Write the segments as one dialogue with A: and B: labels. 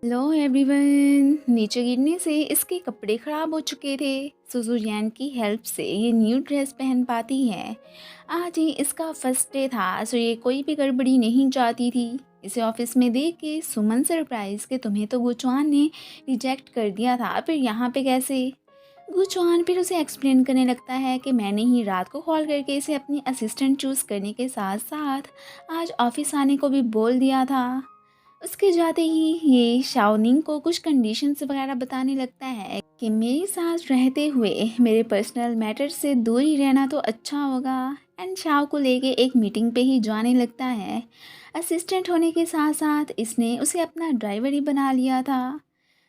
A: Hello everyone. नीचे गिरने से इसके कपड़े ख़राब हो चुके थे। सुजुरियन की हेल्प से ये न्यू ड्रेस पहन पाती है। आज ही इसका फर्स्ट डे था, सो ये कोई भी गड़बड़ी नहीं चाहती थी। इसे ऑफिस में देख के सुमन सरप्राइज कि तुम्हें तो गुचवान ने रिजेक्ट कर दिया था, फिर यहाँ पे कैसे। गुचवान फिर उसे एक्सप्लेन करने लगता है कि मैंने ही रात को कॉल करके इसे अपनी असिस्टेंट चूज़ करने के साथ साथ आज ऑफिस आने को भी बोल दिया था। उसके जाते ही ये शाओनिंग को कुछ कंडीशंस वगैरह बताने लगता है कि मेरे साथ रहते हुए मेरे पर्सनल मैटर से दूर ही रहना तो अच्छा होगा। एंड शाओ को लेके एक मीटिंग पे ही जाने लगता है। असिस्टेंट होने के साथ साथ इसने उसे अपना ड्राइवर ही बना लिया था।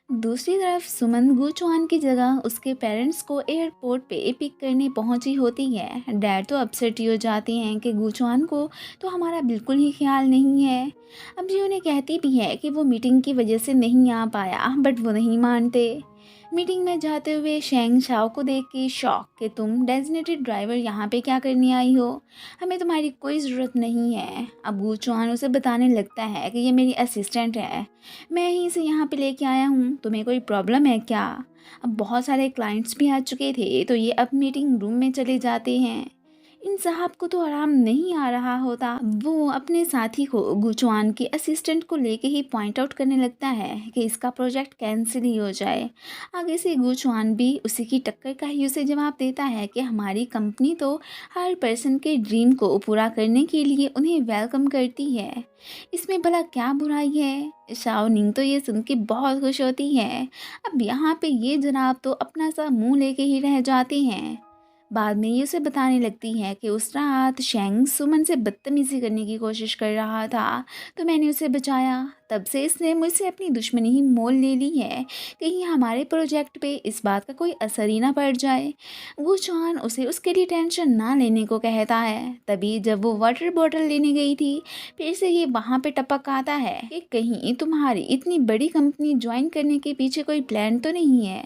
A: दूसरी तरफ सुमन गुचुआन की जगह उसके पेरेंट्स को एयरपोर्ट पे पिक करने पहुंची होती है। डैड तो अपसेट ही हो जाते हैं कि गुचुआन को तो हमारा बिल्कुल ही ख्याल नहीं है। अब जी उन्हें कहती भी है कि वो मीटिंग की वजह से नहीं आ पाया, बट वो नहीं मानते। मीटिंग में जाते हुए शेंग शाओ को देख के शॉक कि तुम डेजिग्नेटेड ड्राइवर यहाँ पे क्या करने आई हो, हमें तुम्हारी कोई ज़रूरत नहीं है। अब गुचुआन उसे बताने लगता है कि ये मेरी असिस्टेंट है, मैं ही इसे यहाँ पे लेके आया हूँ, तुम्हें कोई प्रॉब्लम है क्या। अब बहुत सारे क्लाइंट्स भी आ चुके थे तो ये अब मीटिंग रूम में चले जाते हैं। इन साहब को तो आराम नहीं आ रहा होता। वो अपने साथी को गुचुआन के असिस्टेंट को लेके ही पॉइंट आउट करने लगता है कि इसका प्रोजेक्ट कैंसिल ही हो जाए। आगे से गुचुआन भी उसी की टक्कर का ही उसे जवाब देता है कि हमारी कंपनी तो हर पर्सन के ड्रीम को पूरा करने के लिए उन्हें वेलकम करती है, इसमें भला क्या बुराई है। शाओ निंग तो ये सुन के बहुत खुश होती है। अब यहाँ पे ये जनाब तो अपना सा मुंह लेके ही रह जाते हैं। बाद में ये उसे बताने लगती है कि उस रात शेंग सुमन से बदतमीज़ी करने की कोशिश कर रहा था, तो मैंने उसे बचाया। तब से इसने मुझसे अपनी दुश्मनी ही मोल ले ली है, कहीं हमारे प्रोजेक्ट पे इस बात का कोई असर ही ना पड़ जाए। वो चौहान उसे उसके लिए टेंशन ना लेने को कहता है। तभी जब वो वाटर बॉटल लेने गई थी, फिर से ये वहाँ पे टपक आता है कि कहीं तुम्हारी इतनी बड़ी कंपनी ज्वाइन करने के पीछे कोई प्लान तो नहीं है,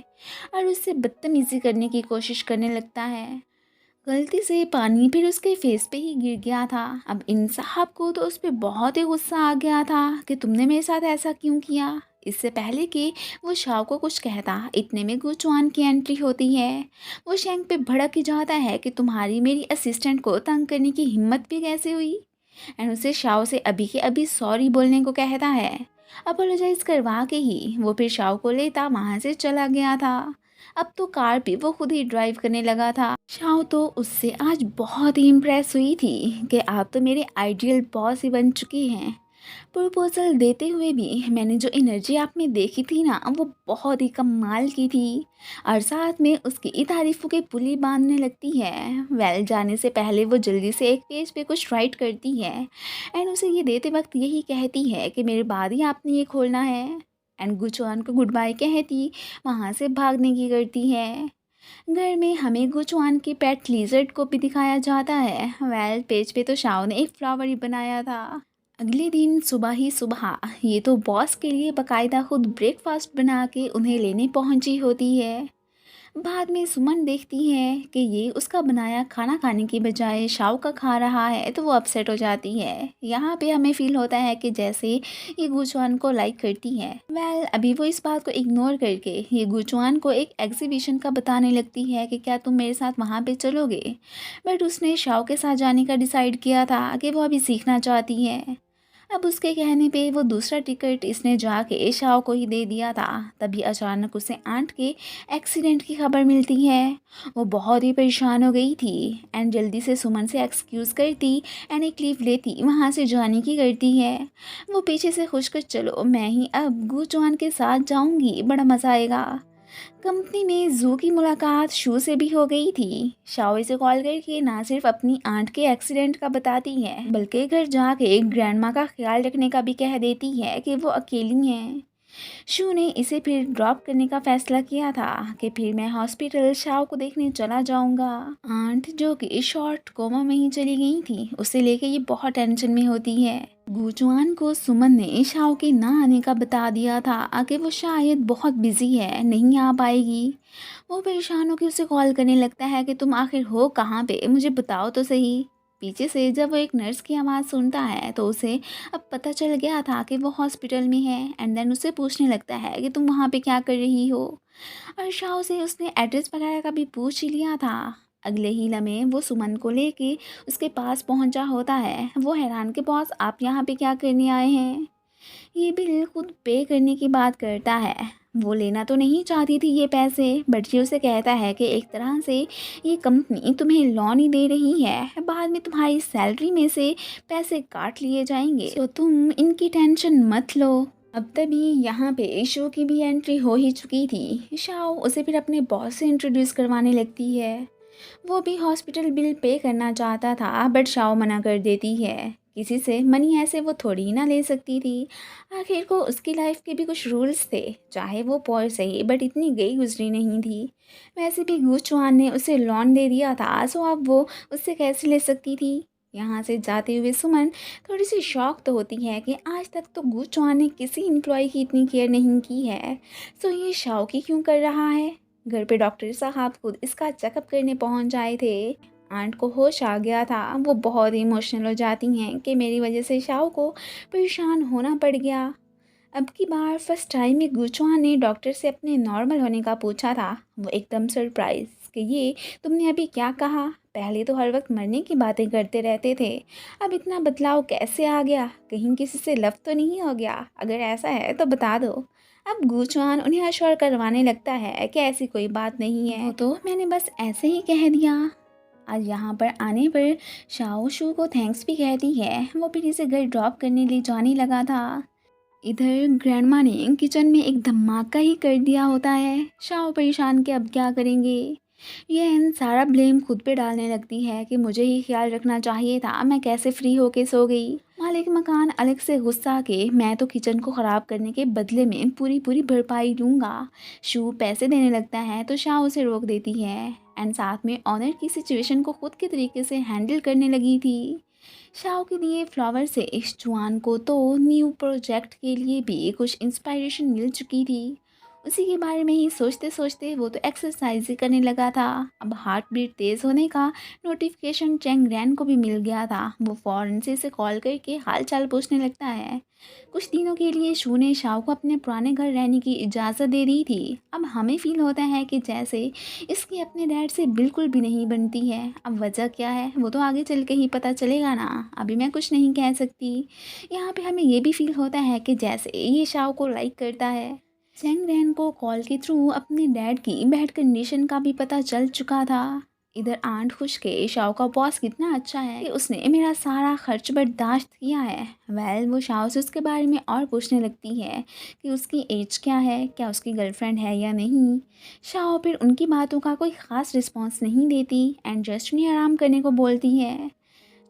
A: और उससे बदतमीज़ी करने की कोशिश करने लगता है। गलती से पानी फिर उसके फेस पे ही गिर गया था। अब इन साहब को तो उस पर बहुत ही गुस्सा आ गया था कि तुमने मेरे साथ ऐसा क्यों किया। इससे पहले कि वो शाव को कुछ कहता, इतने में गुचुआन की एंट्री होती है। वो शेंग पे भड़क ही जाता है कि तुम्हारी मेरी असिस्टेंट को तंग करने की हिम्मत भी कैसे हुई, एंड उसे शाव से अभी के अभी सॉरी बोलने को कहता है। अपोलोजाइज करवा के ही वो फिर शाव को लेता वहाँ से चला गया था। अब तो कार भी वो खुद ही ड्राइव करने लगा था। शाओ तो उससे आज बहुत ही इम्प्रेस हुई थी कि आप तो मेरे आइडियल बॉस ही बन चुकी हैं। प्रपोजल देते हुए भी मैंने जो एनर्जी आप में देखी थी ना, वो बहुत ही कमाल की थी। और साथ में उसकी तारीफों की पुली बांधने लगती है। जाने से पहले वो जल्दी से एक पेज पे कुछ राइट करती है, एंड उसे ये देते वक्त यही कहती है कि मेरे बाद ही आपने ये खोलना है। एंड गुचुआन को गुड बाय कहती वहाँ से भागने की करती है। घर में हमें गुचुआन के पेट लिजर्ड को भी दिखाया जाता है। पेज पे तो शाओ ने एक फ्लावर ही बनाया था। अगले दिन सुबह ही सुबह ये तो बॉस के लिए बकायदा खुद ब्रेकफास्ट बना के उन्हें लेने पहुंची होती है। बाद में सुमन देखती है कि ये उसका बनाया खाना खाने की बजाय शाव का खा रहा है, तो वो अपसेट हो जाती है। यहाँ पे हमें फील होता है कि जैसे ये गुचुआन को लाइक करती है। अभी वो इस बात को इग्नोर करके ये गुचुआन को एक एग्जीबिशन का बताने लगती है कि क्या तुम मेरे साथ वहाँ पे चलोगे। बट उसने शाव के साथ जाने का डिसाइड किया था कि वो अभी सीखना चाहती है। अब उसके कहने पे वो दूसरा टिकट इसने जाके शाओ को ही दे दिया था। तभी अचानक उसे आंट के एक्सीडेंट की खबर मिलती है। वो बहुत ही परेशान हो गई थी, एंड जल्दी से सुमन से एक्सक्यूज़ करती एंड एक लीव लेती वहाँ से जाने की करती है। वो पीछे से खुश कर चलो मैं ही अब गुचुआन के साथ जाऊँगी, बड़ा मज़ा आएगा। कंपनी में जू की मुलाकात शू से भी हो गई थी। शाओ से कॉल करके ना सिर्फ अपनी आंट के एक्सीडेंट का बताती है, बल्कि घर जाके ग्रैंडमा का ख्याल रखने का भी कह देती है कि वो अकेली हैं। शू ने इसे फिर ड्रॉप करने का फैसला किया था कि फिर मैं हॉस्पिटल शाओ को देखने चला जाऊंगा। आंट जो कि शॉर्ट कोमा में ही चली गई थी, उसे लेके ये बहुत टेंशन में होती है। गुचुआन को सुमन ने शाओ के ना आने का बता दिया था कि वो शायद बहुत बिजी है, नहीं आ पाएगी। वो परेशान होकर उसे कॉल करने लगता है कि तुम आखिर हो कहाँ पे, मुझे बताओ तो सही। पीछे से जब वो एक नर्स की आवाज़ सुनता है तो उसे अब पता चल गया था कि वो हॉस्पिटल में है। एंड देन उसे पूछने लगता है कि तुम वहाँ पे क्या कर रही हो। और शाओ से उसने एड्रेस वगैरह का भी पूछ ही लिया था। अगले ही लम्हे वो सुमन को लेके उसके पास पहुंचा होता है। वो हैरान कि बॉस आप यहाँ पे क्या करने आए हैं। ये बिल खुद पे करने की बात करता है। वो लेना तो नहीं चाहती थी ये पैसे, बट ये उसे कहता है कि एक तरह से ये कंपनी तुम्हें लोन ही दे रही है, बाद में तुम्हारी सैलरी में से पैसे काट लिए जाएंगे, तो तुम इनकी टेंशन मत लो। अब तभी यहाँ पे शो की भी एंट्री हो ही चुकी थी। शाओ उसे फिर अपने बॉस से इंट्रोड्यूस करवाने लगती है। वो भी हॉस्पिटल बिल पे करना चाहता था, बट शाओ मना कर देती है। किसी से मनी ऐसे वो थोड़ी ना ले सकती थी। आखिर को उसकी लाइफ के भी कुछ रूल्स थे, चाहे वो पॉर सही बट इतनी गई गुजरी नहीं थी। वैसे भी गू चुआन ने उसे लोन दे दिया था, सो अब वो उससे कैसे ले सकती थी। यहाँ से जाते हुए सुमन थोड़ी सी शॉक तो होती है कि आज तक तो गू चुआन ने किसी एम्प्लॉय की इतनी केयर नहीं की है, सो ये शाओ की क्यों कर रहा है। घर पे डॉक्टर साहब खुद इसका चेकअप करने पहुंच आए थे। आंट को होश आ गया था। वो बहुत ही इमोशनल हो जाती हैं कि मेरी वजह से शाओ को परेशान होना पड़ गया। अब की बार फर्स्ट टाइम में गुचुआ ने डॉक्टर से अपने नॉर्मल होने का पूछा था। वो एकदम सरप्राइज कि ये तुमने अभी क्या कहा, पहले तो हर वक्त मरने की बातें करते रहते थे, अब इतना बदलाव कैसे आ गया, कहीं किसी से लव तो नहीं हो गया, अगर ऐसा है तो बता दो। अब गुचुआन उन्हें अश्योर करवाने लगता है कि ऐसी कोई बात नहीं है, वो तो मैंने बस ऐसे ही कह दिया। आज यहाँ पर आने पर शाओ शू को थैंक्स भी कहती है। वो फिर इसे घर ड्रॉप करने ले जाने लगा था। इधर ग्रैंडमा ने किचन में एक धमाका ही कर दिया होता है। शाओ परेशान के अब क्या करेंगे। ये सारा ब्लेम खुद पे डालने लगती है कि मुझे ही ख्याल रखना चाहिए था, मैं कैसे फ्री होके सो गई। मालिक मकान अलग से गुस्सा के मैं तो किचन को ख़राब करने के बदले में पूरी पूरी भरपाई लूँगा। शू पैसे देने लगता है तो शाह उसे रोक देती है। एंड साथ में ऑनर की सिचुएशन को खुद के तरीके से हैंडल करने लगी थी। शाओ के दिए फ्लावर से इस जुआन को तो न्यू प्रोजेक्ट के लिए भी कुछ इंस्पायरेशन मिल चुकी थी। उसी के बारे में ही सोचते सोचते वो तो एक्सरसाइज ही करने लगा था। अब हार्ट बीट तेज़ होने का नोटिफिकेशन चैंग रैन को भी मिल गया था। वो फ़ौरन से इसे कॉल करके हाल चाल पूछने लगता है। कुछ दिनों के लिए शू ने शाओ को अपने पुराने घर रहने की इजाज़त दे दी थी। अब हमें फील होता है कि जैसे इसकी अपने डैड से बिल्कुल भी नहीं बनती है। अब वजह क्या है वो तो आगे चल के ही पता चलेगा ना, अभी मैं कुछ नहीं कह सकती। यहाँ पे हमें ये भी फील होता है कि जैसे ये शाओ को लाइक करता है। चैंग रैन को कॉल के थ्रू अपने डैड की बैड कंडीशन का भी पता चल चुका था। इधर आंट खुश के शाओ का बॉस कितना अच्छा है कि उसने मेरा सारा खर्च बर्दाश्त किया है। वो शाओ से उसके बारे में और पूछने लगती है कि उसकी एज क्या है, क्या उसकी गर्लफ्रेंड है या नहीं। शाओ फिर उनकी बातों का कोई ख़ास रिस्पॉन्स नहीं देती एंड जस्ट उन्हें आराम करने को बोलती है।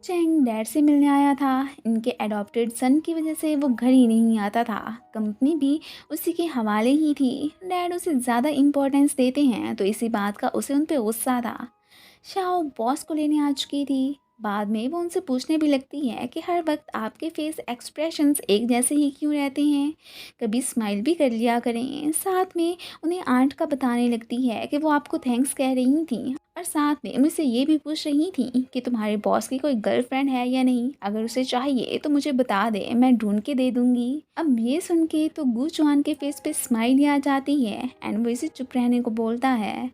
A: चैंग डैड से मिलने आया था। इनके एडॉप्टेड सन की वजह से वो घर ही नहीं आता था। कंपनी भी उसी के हवाले ही थी। डैड उसे ज़्यादा इम्पोर्टेंस देते हैं तो इसी बात का उसे उन पे गुस्सा था। शाओ बॉस को लेने आ चुकी थी। बाद में वो उनसे पूछने भी लगती है कि हर वक्त आपके फेस एक्सप्रेशंस एक जैसे ही क्यों रहते हैं, कभी स्माइल भी कर लिया करें। साथ में उन्हें आंट का बताने लगती है कि वो आपको थैंक्स कह रही थी और साथ में मुझसे ये भी पूछ रही थी कि तुम्हारे बॉस की कोई गर्लफ्रेंड है या नहीं, अगर उसे चाहिए तो मुझे बता दे, मैं ढूंढ के दे दूंगी। अब ये सुन के तो गू चुआन के फेस पे स्माइल आ जाती है एंड वो इसे चुप रहने को बोलता है।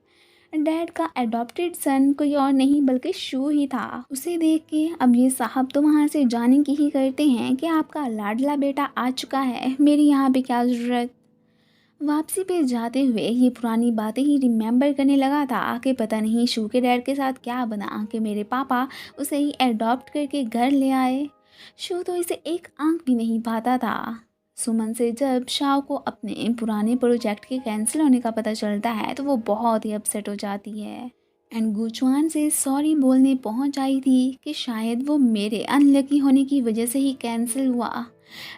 A: डैड का एडॉप्टेड सन कोई और नहीं बल्कि शू ही था। उसे देख के अब ये साहब तो वहाँ से जाने की ही करते हैं कि आपका लाडला बेटा आ चुका है, मेरी यहाँ पे क्या ज़रूरत। वापसी पे जाते हुए ये पुरानी बातें ही रिमेंबर करने लगा था कि पता नहीं शू के डैड के साथ क्या बना कि मेरे पापा उसे ही एडॉप्ट करके घर ले आए। शू तो इसे एक आंख भी नहीं पाता था। सुमन से जब शाओ को अपने पुराने प्रोजेक्ट के कैंसिल होने का पता चलता है तो वो बहुत ही अपसेट हो जाती है एंड गुचुआन से सॉरी बोलने पहुंच आई थी कि शायद वो मेरे अनलकी होने की वजह से ही कैंसिल हुआ।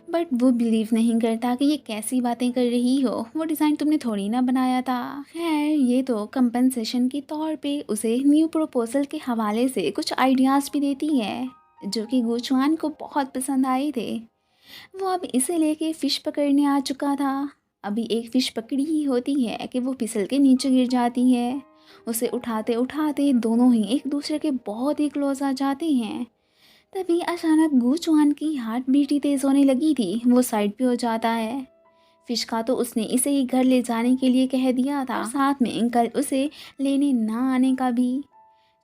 A: बट वो बिलीव नहीं करता कि ये कैसी बातें कर रही हो, वो डिज़ाइन तुमने थोड़ी ना बनाया था। खैर ये तो कंपनसेशन के तौर पे उसे न्यू प्रपोजल के हवाले से कुछ आइडियाज़ भी देती है जो कि गुचुआन को बहुत पसंद आए थे। वो अब इसे लेके फ़िश पकड़ने आ चुका था। अभी एक फ़िश पकड़ी ही होती है कि वो फिसल के नीचे गिर जाती है। उसे उठाते उठाते दोनों ही एक दूसरे के बहुत ही क्लोज आ जाते हैं। तभी अचानक गुचुआन की हार्ट बीट ही तेज होने लगी थी। वो साइड पे हो जाता है। फिश का तो उसने इसे ही घर ले जाने के लिए कह दिया था, और साथ में कल उसे लेने ना आने का भी।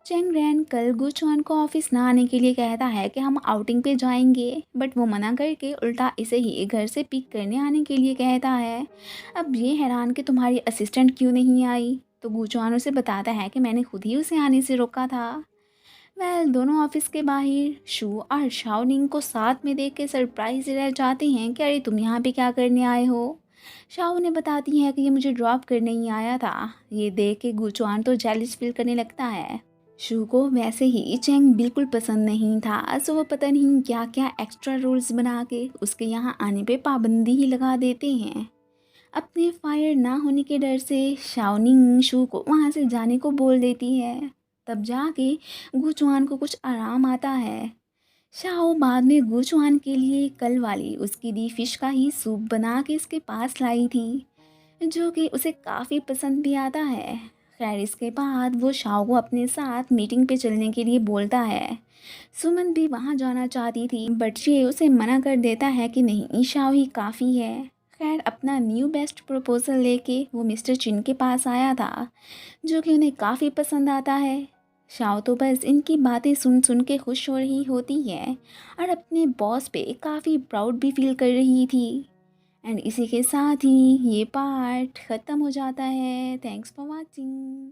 A: चेंग रैन कल गुचुआन को ऑफिस ना आने के लिए कहता है कि हम आउटिंग पे जाएंगे, बट वो मना करके उल्टा इसे ही घर से पिक करने आने के लिए कहता है। अब ये हैरान कि तुम्हारी असिस्टेंट क्यों नहीं आई, तो गुचुआन उसे बताता है कि मैंने खुद ही उसे आने से रोका था। दोनों ऑफिस के बाहर शू और शाओनिंग को साथ में देख के सरप्राइज रह जाते हैं कि अरे तुम यहाँ पे क्या करने आए हो। शाओ ने बताती है कि ये मुझे ड्रॉप करने ही आया था। ये देख के गुचुआन तो जेलिस फील करने लगता है। शू को वैसे ही चेंग बिल्कुल पसंद नहीं था, सो वो पता नहीं क्या क्या एक्स्ट्रा रूल्स बना के उसके यहाँ आने पे पाबंदी ही लगा देते हैं। अपने फायर ना होने के डर से शाओनिंग शू को वहाँ से जाने को बोल देती है। तब जाके गुचुआन को कुछ आराम आता है। शाओ बाद में गुचुआन के लिए कल वाली उसकी दी फिश का ही सूप बना के इसके पास लाई थी, जो कि उसे काफ़ी पसंद भी आता है। खैर इसके बाद वो शाओ को अपने साथ मीटिंग पे चलने के लिए बोलता है। सुमन भी वहाँ जाना चाहती थी, बट ये उसे मना कर देता है कि नहीं, शाओ ही काफ़ी है। खैर अपना न्यू बेस्ट प्रपोजल लेके वो मिस्टर चिन के पास आया था, जो कि उन्हें काफ़ी पसंद आता है। शाओ तो बस इनकी बातें सुन सुन के खुश हो रही होती है और अपने बॉस पे काफ़ी प्राउड भी फील कर रही थी। एंड इसी के साथ ही ये पार्ट ख़त्म हो जाता है। Thanks for watching.